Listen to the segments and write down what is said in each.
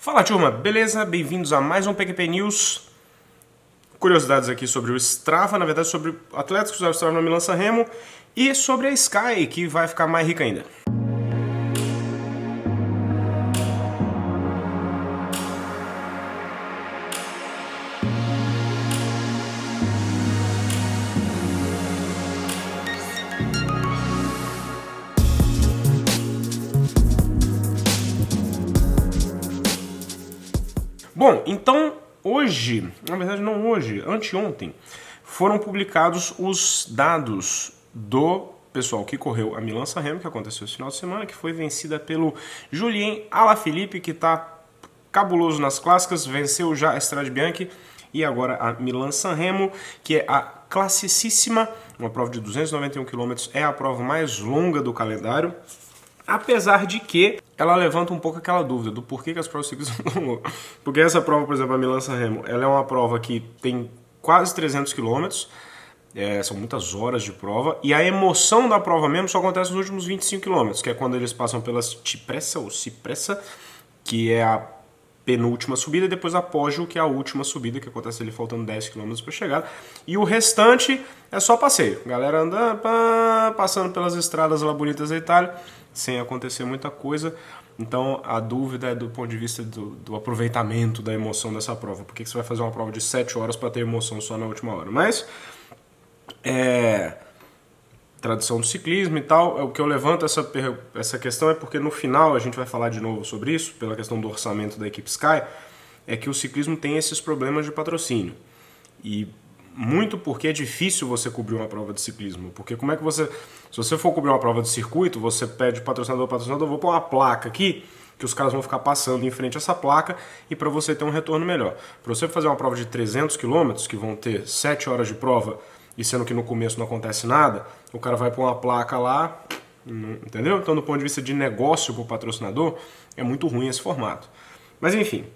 Fala turma, beleza? Bem-vindos a mais um PQP News. Curiosidades aqui sobre o Strava, na verdade sobre atletas que usaram o Strava na Milan-San Remo e sobre a Sky, que vai ficar mais rica ainda. Bom, então hoje, na verdade não hoje, anteontem, foram publicados os dados do pessoal que correu a Milan-San Remo, que aconteceu esse final de semana, que foi vencida pelo Julien Alaphilippe, que está cabuloso nas clássicas, venceu já a Strade Bianche e agora a Milan-San Remo, que é a classicíssima, uma prova de 291 km, é a prova mais longa do calendário. Apesar de que ela levanta um pouco aquela dúvida do porquê que as provas ciclistas são tão longas. Porque essa prova, por exemplo, a Milan-San Remo, ela é uma prova que tem quase 300 km, são muitas horas de prova, e a emoção da prova mesmo só acontece nos últimos 25 km, que é quando eles passam pela Cipressa, ou Cipressa, que é a penúltima subida, e depois a Poggio, que é a última subida, que acontece ali faltando 10 km para chegar. E o restante é só passeio. Galera andando, passando pelas estradas lá bonitas da Itália, sem acontecer muita coisa. Então a dúvida é do ponto de vista do aproveitamento da emoção dessa prova. Por que você vai fazer uma prova de 7 horas para ter emoção só na última hora? Mas tradição do ciclismo e tal, o que eu levanto essa questão é porque no final a gente vai falar de novo sobre isso, pela questão do orçamento da equipe Sky, é que o ciclismo tem esses problemas de patrocínio. E muito porque é difícil você cobrir uma prova de ciclismo, porque como é que se você for cobrir uma prova de circuito, você pede patrocinador, vou pôr uma placa aqui, que os caras vão ficar passando em frente a essa placa e para você ter um retorno melhor. Para você fazer uma prova de 300 km, que vão ter 7 horas de prova, e sendo que no começo não acontece nada, o cara vai pôr uma placa lá, entendeu? Então do ponto de vista de negócio para o patrocinador, é muito ruim esse formato. Mas enfim,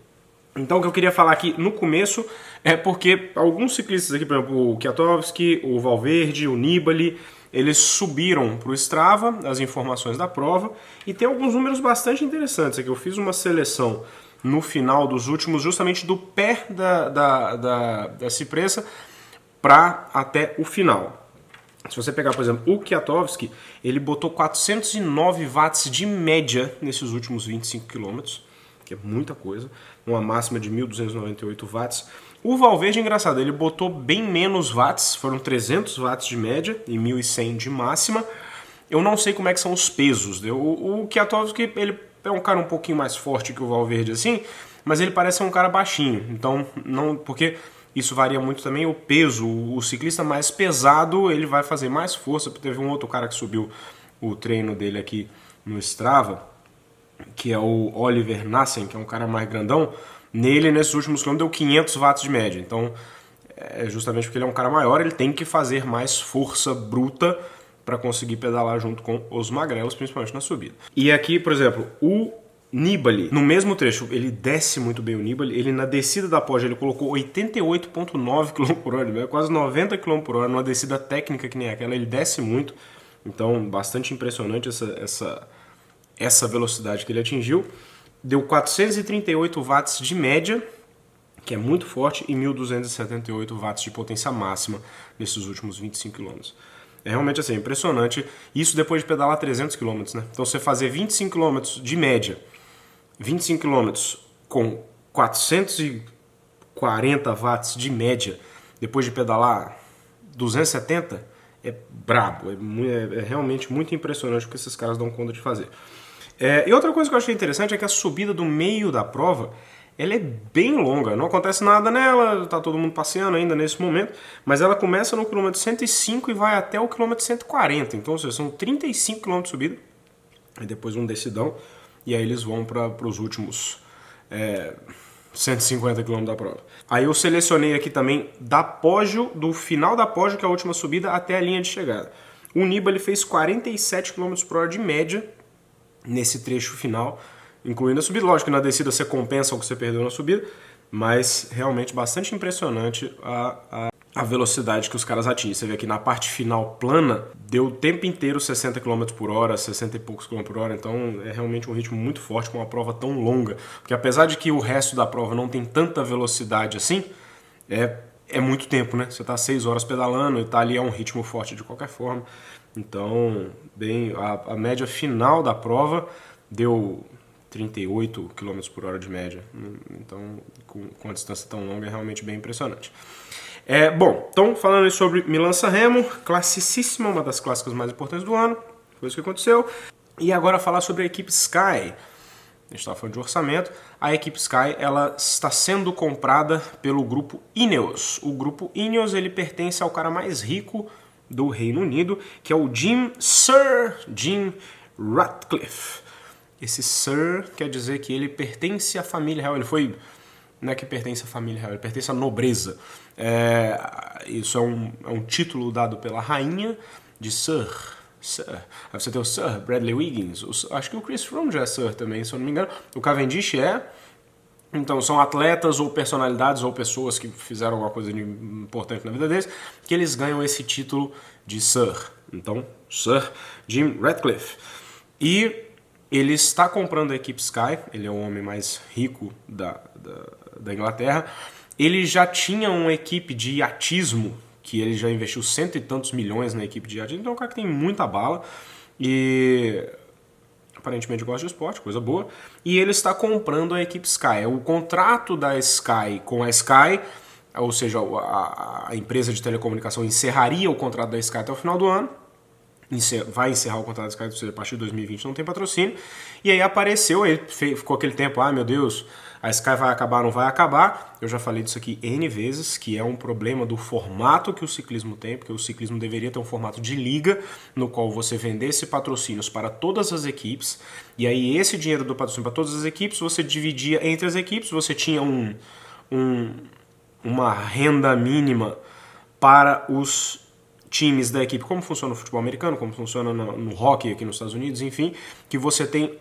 então o que eu queria falar aqui no começo é porque alguns ciclistas aqui, por exemplo, o Kwiatkowski, o Valverde, o Nibali, eles subiram para o Strava as informações da prova e tem alguns números bastante interessantes aqui. Eu fiz uma seleção no final dos últimos, justamente do pé da Cipressa para até o final. Se você pegar, por exemplo, o Kwiatkowski, ele botou 409 watts de média nesses últimos 25 km, que é muita coisa, uma máxima de 1.298 watts. O Valverde, engraçado, ele botou bem menos watts, foram 300 watts de média e 1.100 de máxima. Eu não sei como é que são os pesos. O Kwiatkowski, ele é um cara um pouquinho mais forte que o Valverde, assim, mas ele parece ser um cara baixinho. Então, não, porque isso varia muito também o peso. O ciclista mais pesado, ele vai fazer mais força. Teve um outro cara que subiu o treino dele aqui no Strava, que é o Oliver Nassen, que é um cara mais grandão. Nele, nesses últimos quilômetros, deu 500 watts de média. Então, é justamente porque ele é um cara maior, ele tem que fazer mais força bruta para conseguir pedalar junto com os magrelos, principalmente na subida. E aqui, por exemplo, o Nibali, no mesmo trecho, ele desce muito bem o Nibali. Ele na descida da Poggio, ele colocou 88,9 km por hora, quase 90 km por hora, numa descida técnica que nem aquela, ele desce muito. Então, bastante impressionante essa velocidade que ele atingiu. Deu 438 watts de média, que é muito forte, e 1.278 watts de potência máxima nesses últimos 25 km. É realmente assim, impressionante. Isso depois de pedalar 300 km, né? Então você fazer 25 km de média, 25 km com 440 watts de média, depois de pedalar 270, é brabo. É realmente muito impressionante o que esses caras dão conta de fazer. E outra coisa que eu achei interessante é que a subida do meio da prova, ela é bem longa, não acontece nada nela, tá todo mundo passeando ainda nesse momento, mas ela começa no quilômetro 105 e vai até o quilômetro 140, então ou seja, são 35 km de subida, e depois um decidão, e aí eles vão para os últimos 150 km da prova. Aí eu selecionei aqui também da Poggio, do final da Poggio, que é a última subida, até a linha de chegada. O Nibali fez 47 km por hora de média nesse trecho final, incluindo a subida. Lógico que na descida você compensa o que você perdeu na subida, mas realmente bastante impressionante a velocidade que os caras atingem. Você vê aqui na parte final plana, deu o tempo inteiro 60 km por hora, 60 e poucos km por hora, então é realmente um ritmo muito forte com uma prova tão longa. Porque apesar de que o resto da prova não tem tanta velocidade assim, é muito tempo, né? Você tá 6 horas pedalando e tá ali, é um ritmo forte de qualquer forma. Então, a média final da prova deu 38 km por hora de média. Então, com a distância tão longa, é realmente bem impressionante. Bom, então falando sobre Milan-San Remo, classicíssima, uma das clássicas mais importantes do ano, foi isso que aconteceu. E agora falar sobre a equipe Sky. A gente estava falando de orçamento. A equipe Sky, ela está sendo comprada pelo grupo Ineos. O grupo Ineos, ele pertence ao cara mais rico do Reino Unido, que é o Sir Jim Ratcliffe. Esse Sir quer dizer que ele pertence à família real. Não é que pertence à família real, ele pertence à nobreza. Isso é um título dado pela rainha de Sir. Aí você tem o Sir Bradley Wiggins, acho que o Chris Froome já é Sir também, se eu não me engano. O Cavendish é. Então são atletas ou personalidades ou pessoas que fizeram alguma coisa importante na vida deles, que eles ganham esse título de Sir. Então, Sir Jim Ratcliffe. E ele está comprando a equipe Sky, ele é o homem mais rico da Inglaterra. Ele já tinha uma equipe de iatismo, que ele já investiu 100 e tantos milhões na equipe de iatismo, então é um cara que tem muita bala e aparentemente gosta de esporte, coisa boa. E ele está comprando a equipe Sky. O contrato da Sky com a Sky, ou seja, a empresa de telecomunicação encerraria o contrato da Sky até o final do ano. Vai encerrar o contrato da Sky, ou seja, a partir de 2020 não tem patrocínio. E aí apareceu, aí ficou aquele tempo, meu Deus, a Sky vai acabar, não vai acabar. Eu já falei disso aqui N vezes, que é um problema do formato que o ciclismo tem, porque o ciclismo deveria ter um formato de liga, no qual você vendesse patrocínios para todas as equipes, e aí esse dinheiro do patrocínio para todas as equipes, você dividia entre as equipes, você tinha uma renda mínima para os times da equipe, como funciona no futebol americano, como funciona no hockey aqui nos Estados Unidos, enfim, que você tem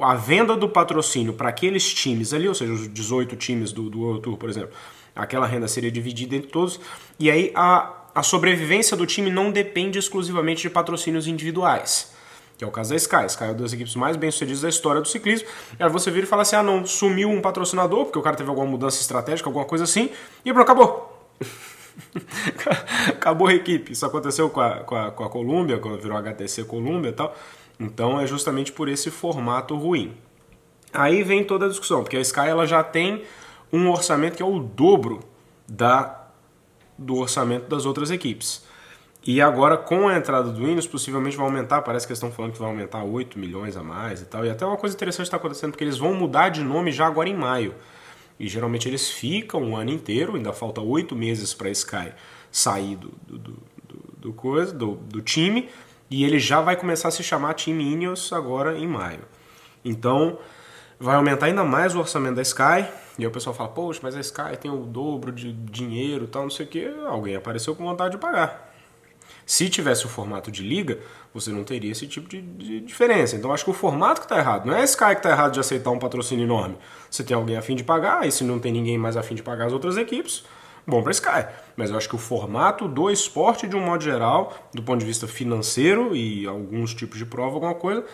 a venda do patrocínio para aqueles times ali, ou seja, os 18 times do World Tour, por exemplo, aquela renda seria dividida entre todos, e aí a sobrevivência do time não depende exclusivamente de patrocínios individuais, que é o caso da Sky. Sky é uma das equipes mais bem-sucedidas da história do ciclismo, e aí você vira e fala assim, não, sumiu um patrocinador, porque o cara teve alguma mudança estratégica, alguma coisa assim, e pronto, acabou. Acabou a equipe. Isso aconteceu com a Columbia, quando virou HTC Columbia e tal. Então é justamente por esse formato ruim. Aí vem toda a discussão, porque a Sky ela já tem um orçamento que é o dobro do orçamento das outras equipes. E agora com a entrada do Ineos possivelmente vai aumentar, parece que eles estão falando que vai aumentar 8 milhões a mais e tal. E até uma coisa interessante está acontecendo, porque eles vão mudar de nome já agora em maio. E geralmente eles ficam um ano inteiro, ainda falta 8 meses para a Sky sair do time, e ele já vai começar a se chamar Team Ineos agora em maio. Então vai aumentar ainda mais o orçamento da Sky, e aí o pessoal fala, poxa, mas a Sky tem o dobro de dinheiro e tal, não sei o que, alguém apareceu com vontade de pagar. Se tivesse o formato de liga, você não teria esse tipo de diferença. Então acho que o formato que está errado. Não é a Sky que está errado de aceitar um patrocínio enorme. Você tem alguém a fim de pagar, e se não tem ninguém mais a fim de pagar as outras equipes, bom para a Sky. Mas eu acho que o formato do esporte, de um modo geral, do ponto de vista financeiro e alguns tipos de prova, alguma coisa,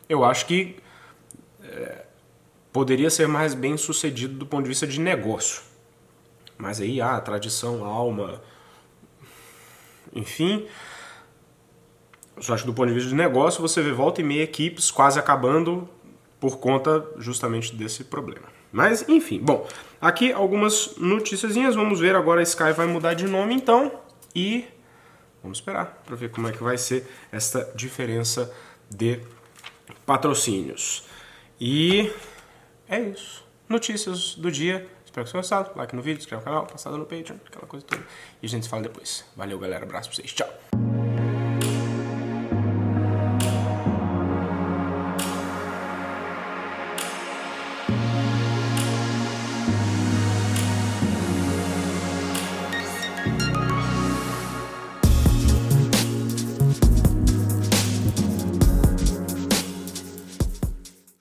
eu acho que poderia ser mais bem sucedido do ponto de vista de negócio. Mas aí, tradição, alma, enfim. Eu só acho que do ponto de vista de negócio, você vê volta e meia equipes quase acabando por conta justamente desse problema. Mas, enfim, bom, aqui algumas noticiazinhas, vamos ver agora a Sky vai mudar de nome então, e vamos esperar para ver como é que vai ser essa diferença de patrocínios. E é isso. Notícias do dia. Espero que vocês tenham gostado. Like no vídeo, inscreva no canal, passada no Patreon, aquela coisa toda. E a gente se fala depois. Valeu, galera. Abraço pra vocês. Tchau.